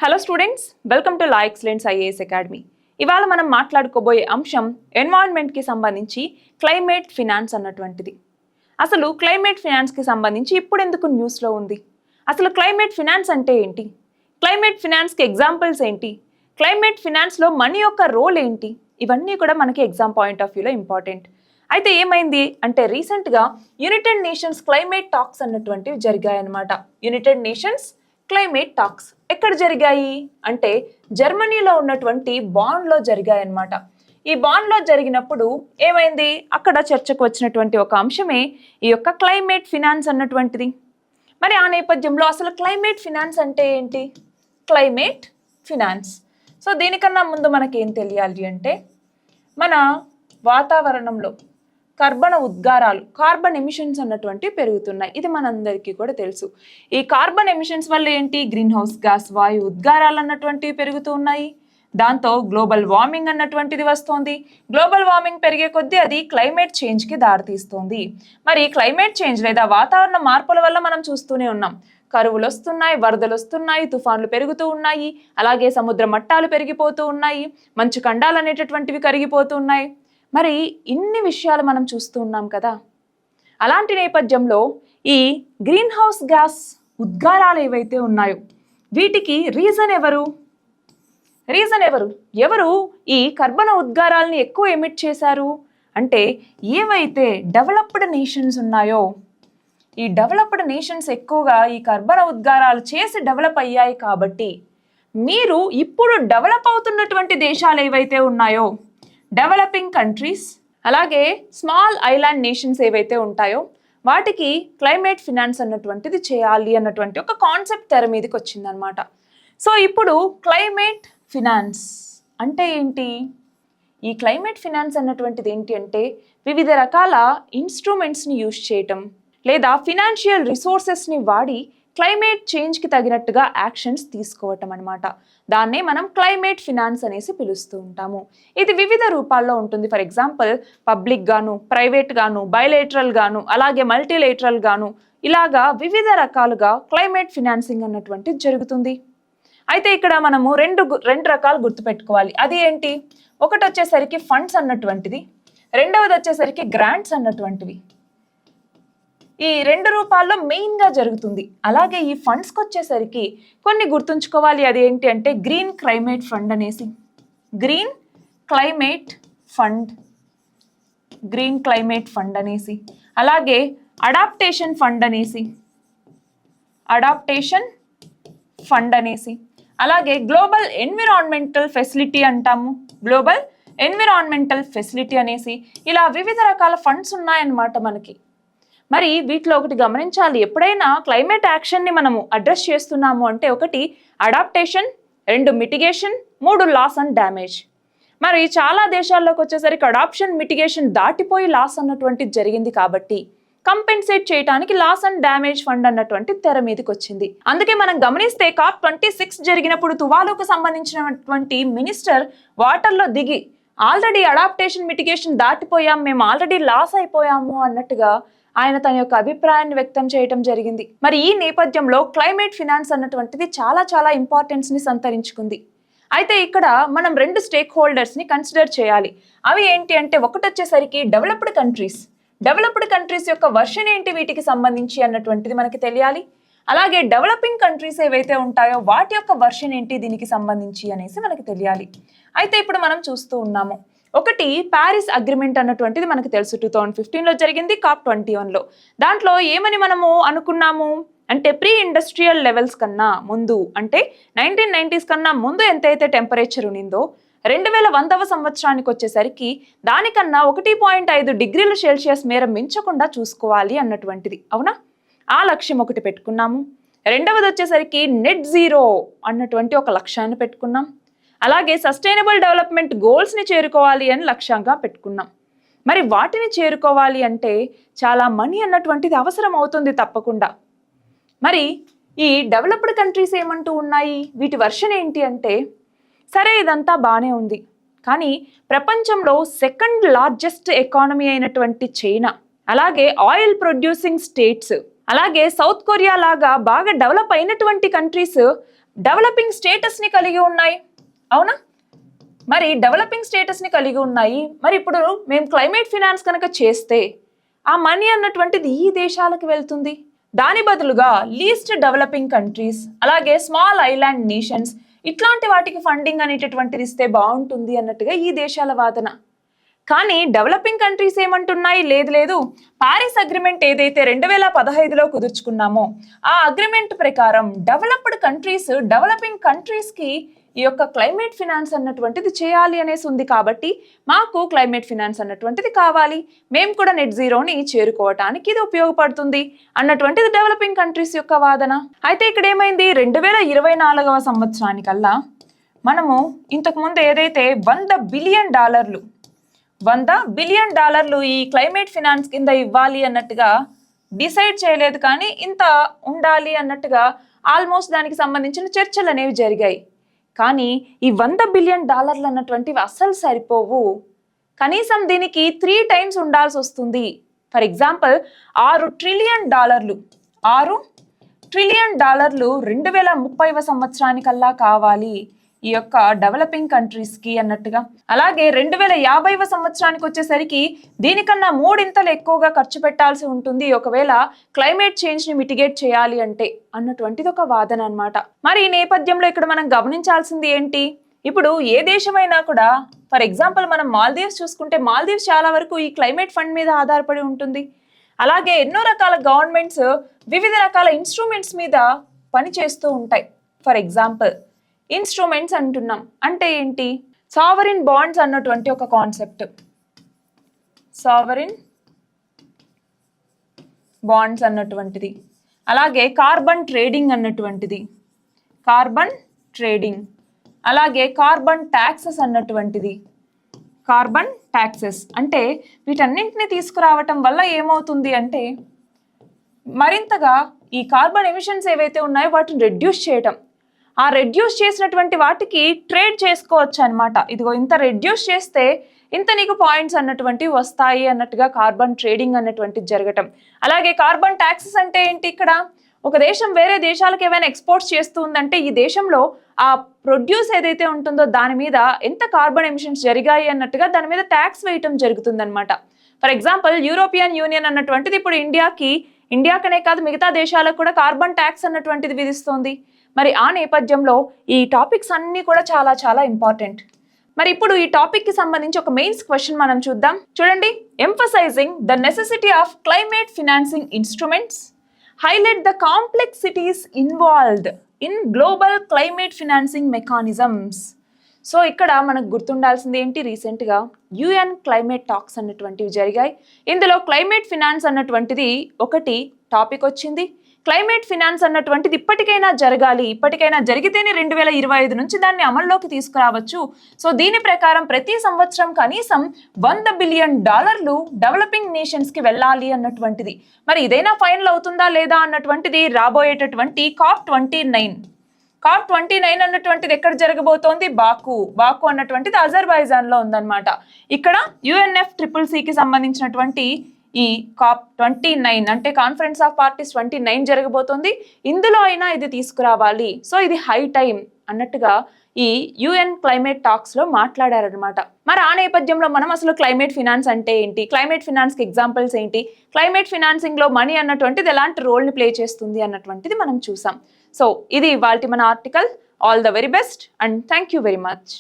Hello students, welcome to law excellence IAS academy. ఇవాళ మనం మాట్లాడుకోబోయే అంశం ఎన్వైరన్మెంట్కి సంబంధించి క్లైమేట్ ఫినాన్స్ అన్నటువంటిది. అసలు క్లైమేట్ ఫినాన్స్కి సంబంధించి ఇప్పుడు ఎందుకు న్యూస్లో ఉంది? అసలు క్లైమేట్ ఫినాన్స్ అంటే ఏంటి? క్లైమేట్ ఫినాన్స్కి ఎగ్జాంపుల్స్ ఏంటి? క్లైమేట్ ఫినాన్స్లో మనీ యొక్క రోల్ ఏంటి? ఇవన్నీ కూడా మనకి ఎగ్జామ్ పాయింట్ ఆఫ్ వ్యూలో ఇంపార్టెంట్. అయితే ఏమైంది అంటే రీసెంట్గా యునైటెడ్ నేషన్స్ క్లైమేట్ టాక్స్ అన్నటువంటివి జరిగాయన్నమాట. యునైటెడ్ నేషన్స్ క్లైమేట్ టాక్స్ ఎక్కడ జరిగాయి అంటే జర్మనీలో ఉన్నటువంటి బాన్లో జరిగాయన్నమాట. ఈ బాన్లో జరిగినప్పుడు ఏమైంది, అక్కడ చర్చకు వచ్చినటువంటి ఒక అంశమే ఈ యొక్క క్లైమేట్ ఫినాన్స్ అన్నటువంటిది. మరి ఆ నేపథ్యంలో అసలు క్లైమేట్ ఫినాన్స్ అంటే ఏంటి? క్లైమేట్ ఫినాన్స్, సో దీనికన్నా ముందు మనకేం తెలియాలి అంటే మన వాతావరణంలో కార్బన్ ఎమిషన్స్ అన్నటువంటి పెరుగుతున్నాయి. ఇది మనందరికీ కూడా తెలుసు. ఈ కార్బన్ ఎమిషన్స్ వల్ల ఏంటి, గ్రీన్ హౌస్ గ్యాస్ వాయు ఉద్గారాలు అన్నటువంటివి పెరుగుతూ ఉన్నాయి. దాంతో గ్లోబల్ వార్మింగ్ అన్నటువంటిది వస్తోంది. గ్లోబల్ వార్మింగ్ పెరిగే కొద్దీ అది క్లైమేట్ చేంజ్కి దారితీస్తోంది. మరి క్లైమేట్ చేంజ్ లేదా వాతావరణ మార్పుల వల్ల మనం చూస్తూనే ఉన్నాం. కరువులు వస్తున్నాయి, వరదలు వస్తున్నాయి, తుఫాన్లు పెరుగుతూ ఉన్నాయి, అలాగే సముద్ర మట్టాలు పెరిగిపోతూ ఉన్నాయి, మంచు ఖండాలు అనేటటువంటివి కరిగిపోతూ ఉన్నాయి. మరి ఇన్ని విషయాలు మనం చూస్తూ ఉన్నాం కదా. అలాంటి నేపథ్యంలో ఈ గ్రీన్ హౌస్ గ్యాస్ ఉద్గారాలు ఏవైతే ఉన్నాయో వీటికి రీజన్ ఎవరు? ఎవరు ఈ కర్బన ఉద్గారాలని ఎక్కువ ఎమిట్ చేశారు అంటే ఏవైతే డెవలప్డ్ నేషన్స్ ఉన్నాయో ఈ డెవలప్డ్ నేషన్స్ ఎక్కువగా ఈ కర్బన ఉద్గారాలు చేసి డెవలప్ అయ్యాయి. కాబట్టి మీరు ఇప్పుడు డెవలప్ అవుతున్నటువంటి దేశాలు ఏవైతే ఉన్నాయో డెవలపింగ్ కంట్రీస్, అలాగే స్మాల్ ఐలాండ్ నేషన్స్ ఏవైతే ఉంటాయో వాటికి క్లైమేట్ ఫినాన్స్ అన్నటువంటిది చేయాలి అన్నటువంటి ఒక కాన్సెప్ట్ తెర మీదకి వచ్చిందనమాట. సో ఇప్పుడు క్లైమేట్ ఫినాన్స్ అంటే ఏంటి? ఈ క్లైమేట్ ఫినాన్స్ అన్నటువంటిది ఏంటి అంటే వివిధ రకాల ఇన్స్ట్రుమెంట్స్ని యూజ్ చేయటం లేదా ఫినాన్షియల్ రిసోర్సెస్ని వాడి క్లైమేట్ చేంజ్కి తగినట్టుగా యాక్షన్స్ తీసుకోవటం అనమాట. దాన్నే మనం క్లైమేట్ ఫినాన్స్ అనేసి పిలుస్తూ ఉంటాము. ఇది వివిధ రూపాల్లో ఉంటుంది. ఫర్ ఎగ్జాంపుల్ పబ్లిక్ గాను, ప్రైవేట్ గాను, బైలేటరల్ గాను, అలాగే మల్టీలేటరల్ గాను, ఇలాగా వివిధ రకాలుగా క్లైమేట్ ఫినాన్సింగ్ అన్నటువంటిది జరుగుతుంది. అయితే ఇక్కడ మనము రెండు రకాలు గుర్తుపెట్టుకోవాలి. అది ఏంటి? ఒకటి వచ్చేసరికి ఫండ్స్ అన్నటువంటిది, రెండవది వచ్చేసరికి గ్రాంట్స్ అన్నటువంటివి. ఈ రెండు రూపాల్లో మెయిన్గా జరుగుతుంది. అలాగే ఈ ఫండ్స్కి వచ్చేసరికి కొన్ని గుర్తుంచుకోవాలి. అది ఏంటి అంటే గ్రీన్ క్లైమేట్ ఫండ్ అనేసి, గ్రీన్ క్లైమేట్ ఫండ్ అనేసి, అలాగే అడాప్టేషన్ ఫండ్ అనేసి, అలాగే గ్లోబల్ ఎన్విరాన్మెంటల్ ఫెసిలిటీ అంటాము, గ్లోబల్ ఎన్విరాన్మెంటల్ ఫెసిలిటీ అనేసి, ఇలా వివిధ రకాల ఫండ్స్ ఉన్నాయన్నమాట మనకి. మరి వీటిలో ఒకటి గమనించాలి, ఎప్పుడైనా క్లైమేట్ యాక్షన్ని మనము అడ్రస్ చేస్తున్నాము అంటే ఒకటి అడాప్టేషన్, రెండు మిటిగేషన్, మూడు లాస్ అండ్ డ్యామేజ్. మరి చాలా దేశాల్లోకి వచ్చేసరికి అడాప్షన్, మిటిగేషన్ దాటిపోయి లాస్ అన్నటువంటిది జరిగింది. కాబట్టి కంపెన్సేట్ చేయడానికి లాస్ అండ్ డ్యామేజ్ ఫండ్ అన్నటువంటి తెర మీదకి వచ్చింది. అందుకే మనం గమనిస్తే COP26 జరిగినప్పుడు తువాలుకు సంబంధించినటువంటి మినిస్టర్ వాటర్లో దిగి ఆల్రెడీ అడాప్టేషన్, మిటిగేషన్ దాటిపోయాం, మేము ఆల్రెడీ లాస్ అయిపోయాము అన్నట్టుగా ఆయన తన యొక్క అభిప్రాయాన్ని వ్యక్తం చేయడం జరిగింది. మరి ఈ నేపథ్యంలో క్లైమేట్ ఫినాన్స్ అన్నటువంటిది చాలా ఇంపార్టెన్స్ని సంతరించుకుంది. అయితే ఇక్కడ మనం రెండు స్టేక్ హోల్డర్స్ని కన్సిడర్ చేయాలి. అవి ఏంటి అంటే ఒకటి వచ్చేసరికి డెవలప్డ్ కంట్రీస్ యొక్క వర్షన్ ఏంటి వీటికి సంబంధించి అన్నటువంటిది మనకి తెలియాలి. అలాగే డెవలపింగ్ కంట్రీస్ ఏవైతే ఉంటాయో వాటి యొక్క వర్షన్ ఏంటి దీనికి సంబంధించి అనేసి మనకి తెలియాలి. అయితే ఇప్పుడు మనం చూస్తూ ఉన్నాము, ఒకటి ప్యారిస్ అగ్రిమెంట్ అన్నటువంటిది మనకు తెలుసు, 2015లో జరిగింది, COP21లో. దాంట్లో ఏమని మనము అనుకున్నాము అంటే ప్రీ ఇండస్ట్రియల్ లెవెల్స్ కన్నా ముందు అంటే 1990s కన్నా ముందు ఎంతైతే టెంపరేచర్ ఉన్నిందో 2100వ సంవత్సరానికి వచ్చేసరికి దానికన్నా 1.5 డిగ్రీల సెల్సియస్ మేర మించకుండా చూసుకోవాలి అన్నటువంటిది. అవునా? ఆ లక్ష్యం ఒకటి పెట్టుకున్నాము. రెండవది వచ్చేసరికి నెట్ జీరో అన్నటువంటి ఒక లక్ష్యాన్ని పెట్టుకున్నాం. అలాగే సస్టైనబుల్ డెవలప్మెంట్ గోల్స్ని చేరుకోవాలి అని లక్ష్యంగా పెట్టుకున్నాం. మరి వాటిని చేరుకోవాలి అంటే చాలా మనీ అన్నటువంటిది అవసరం అవుతుంది తప్పకుండా. మరి ఈ డెవలప్డ్ కంట్రీస్ ఏమంటూ ఉన్నాయి, వీటి వర్షన్ ఏంటి అంటే సరే ఇదంతా బాగానే ఉంది, కానీ ప్రపంచంలో సెకండ్ లార్జెస్ట్ ఎకానమీ అయినటువంటి చైనా, అలాగే ఆయిల్ ప్రొడ్యూసింగ్ స్టేట్స్, అలాగే సౌత్ కొరియా లాగా బాగా డెవలప్ అయినటువంటి కంట్రీస్ డెవలపింగ్ స్టేటస్ని కలిగి ఉన్నాయి, అవునా? మరి డెవలపింగ్ స్టేటస్ని కలిగి ఉన్నాయి. మరి ఇప్పుడు మేము క్లైమేట్ ఫినాన్స్ కనుక చేస్తే ఆ మనీ అన్నటువంటిది ఈ దేశాలకు వెళ్తుంది. దాని బదులుగా లీస్ట్ డెవలపింగ్ కంట్రీస్, అలాగే స్మాల్ ఐలాండ్ నేషన్స్, ఇట్లాంటి వాటికి ఫండింగ్ అనేటటువంటిది ఇస్తే బాగుంటుంది అన్నట్టుగా ఈ దేశాల వాదన. కానీ డెవలపింగ్ కంట్రీస్ ఏమంటున్నాయి, లేదు లేదు, పారిస్ అగ్రిమెంట్ ఏదైతే 2015లో కుదుర్చుకున్నామో ఆ అగ్రిమెంట్ ప్రకారం డెవలప్డ్ కంట్రీస్ డెవలపింగ్ కంట్రీస్కి ఈ యొక్క క్లైమేట్ ఫినాన్స్ అన్నటువంటిది చేయాలి అనేసి ఉంది. కాబట్టి మాకు క్లైమేట్ ఫినాన్స్ అన్నటువంటిది కావాలి, మేము కూడా నెట్ జీరోని చేరుకోవటానికి ఇది ఉపయోగపడుతుంది అన్నటువంటిది డెవలపింగ్ కంట్రీస్ యొక్క వాదన. అయితే ఇక్కడ ఏమైంది, 2024వ సంవత్సరానికల్లా మనము ఇంతకుముందు ఏదైతే $100 బిలియన్ ఈ క్లైమేట్ ఫినాన్స్ కింద ఇవ్వాలి అన్నట్టుగా డిసైడ్ చేయలేదు, కానీ ఇంత ఉండాలి అన్నట్టుగా ఆల్మోస్ట్ దానికి సంబంధించిన చర్చలు అనేవి జరిగాయి. కానీ ఈ $100 బిలియన్ అన్నటువంటివి అస్సలు సరిపోవు. కనీసం దీనికి 3 times ఉండాల్సి వస్తుంది. ఫర్ ఎగ్జాంపుల్ $6 ట్రిలియన్ 6 ట్రిలియన్ 2030వ సంవత్సరానికల్లా కావాలి ఈ యొక్క డెవలపింగ్ కంట్రీస్కి అన్నట్టుగా. అలాగే 2050వ సంవత్సరానికి వచ్చేసరికి దీనికన్నా 3 ఇంతలు ఎక్కువగా ఖర్చు పెట్టాల్సి ఉంటుంది ఒకవేళ క్లైమేట్ చేంజ్ని మిటిగేట్ చేయాలి అంటే అన్నటువంటిది ఒక వాదన అన్నమాట. మరి ఈ నేపథ్యంలో ఇక్కడ మనం గమనించాల్సింది ఏంటి, ఇప్పుడు ఏ దేశమైనా కూడా ఫర్ ఎగ్జాంపుల్ మనం మాల్దీవ్స్ చూసుకుంటే మాల్దీవ్స్ చాలా వరకు ఈ క్లైమేట్ ఫండ్ మీద ఆధారపడి ఉంటుంది. అలాగే ఎన్నో రకాల గవర్నమెంట్స్ వివిధ రకాల ఇన్స్ట్రుమెంట్స్ మీద పనిచేస్తూ ఉంటాయి. ఫర్ ఎగ్జాంపుల్ ఇన్స్ట్రుమెంట్స్ అంటున్నాం అంటే ఏంటి, సావరిన్ బాండ్స్ అన్నటువంటి ఒక కాన్సెప్ట్, సావరిన్ బాండ్స్ అన్నటువంటిది, అలాగే కార్బన్ ట్రేడింగ్ అన్నటువంటిది, కార్బన్ ట్రేడింగ్, అలాగే కార్బన్ ట్యాక్సెస్ అన్నటువంటిది, కార్బన్ ట్యాక్సెస్. అంటే వీటన్నింటినీ తీసుకురావటం వల్ల ఏమవుతుంది అంటే మరింతగా ఈ కార్బన్ ఎమిషన్స్ ఏవైతే ఉన్నాయో వాటిని రెడ్యూస్ చేయటం, ఆ రెడ్యూస్ చేసినటువంటి వాటికి ట్రేడ్ చేసుకోవచ్చు అనమాట. ఇదిగో ఇంత రెడ్యూస్ చేస్తే ఇంత నీకు పాయింట్స్ అన్నటువంటివి వస్తాయి అన్నట్టుగా కార్బన్ ట్రేడింగ్ అన్నటువంటిది జరగటం. అలాగే కార్బన్ ట్యాక్సెస్ అంటే ఏంటి, ఇక్కడ ఒక దేశం వేరే దేశాలకు ఏమైనా ఎక్స్పోర్ట్స్ చేస్తుందంటే ఈ దేశంలో ఆ ప్రొడ్యూస్ ఏదైతే ఉంటుందో దాని మీద ఎంత కార్బన్ ఎమిషన్స్ జరిగాయి అన్నట్టుగా దాని మీద ట్యాక్స్ వేయటం జరుగుతుంది అనమాట. ఫర్ ఎగ్జాంపుల్ యూరోపియన్ యూనియన్ అన్నటువంటిది ఇప్పుడు ఇండియాకనే కాదు మిగతా దేశాలకు కూడా కార్బన్ ట్యాక్స్ అన్నటువంటిది విధిస్తోంది. మరి ఆ నేపథ్యంలో ఈ టాపిక్స్ అన్నీ కూడా చాలా చాలా ఇంపార్టెంట్. మరి ఇప్పుడు ఈ టాపిక్ కి సంబంధించి ఒక మెయిన్స్ క్వశ్చన్ మనం చూద్దాం. చూడండి, emphasising the necessity of climate financing instruments, highlight the complexities involved in global climate financing mechanisms. So ఇక్కడ మనకు గుర్తుండాల్సింది ఏంటి, రీసెంట్గా UN క్లైమేట్ టాక్స్ అన్నటువంటివి జరిగాయి. ఇందులో క్లైమేట్ ఫినాన్స్ అన్నటువంటిది ఒకటి టాపిక్ వచ్చింది. క్లైమేట్ ఫినాన్స్ అన్నటువంటిది ఇప్పటికైనా జరిగితేనే 2025 నుంచి దాన్ని అమల్లోకి తీసుకురావచ్చు. సో దీని ప్రకారం ప్రతి సంవత్సరం కనీసం $100 బిలియన్ డెవలపింగ్ నేషన్స్ కి వెళ్ళాలి అన్నటువంటిది. మరి ఇదైనా ఫైనల్ అవుతుందా లేదా అన్నటువంటిది రాబోయేటటువంటి COP29 అన్నటువంటిది ఎక్కడ జరగబోతోంది, బాకు అన్నటువంటిది అజర్బైజాన్ లో ఉందన్నమాట. ఇక్కడ UNFCCCకి సంబంధించినటువంటి ఈ COP29 అంటే కాన్ఫరెన్స్ ఆఫ్ పార్టీస్ 29 జరగబోతోంది. ఇందులో అయినా ఇది తీసుకురావాలి, సో ఇది హై టైం అన్నట్టుగా ఈ UN క్లైమేట్ టాక్స్ లో మాట్లాడారనమాట. మరి ఆ నేపథ్యంలో మనం అసలు క్లైమేట్ ఫినాన్స్ అంటే ఏంటి, క్లైమేట్ ఫినాన్స్ కి ఎగ్జాంపుల్స్ ఏంటి, క్లైమేట్ ఫినాన్సింగ్ లో మనీ అన్నటువంటిది ఎలాంటి రోల్ ని ప్లే చేస్తుంది అన్నటువంటిది మనం చూసాం. సో ఇది ఇవాల్టి మన article. All the very best and thank you very much.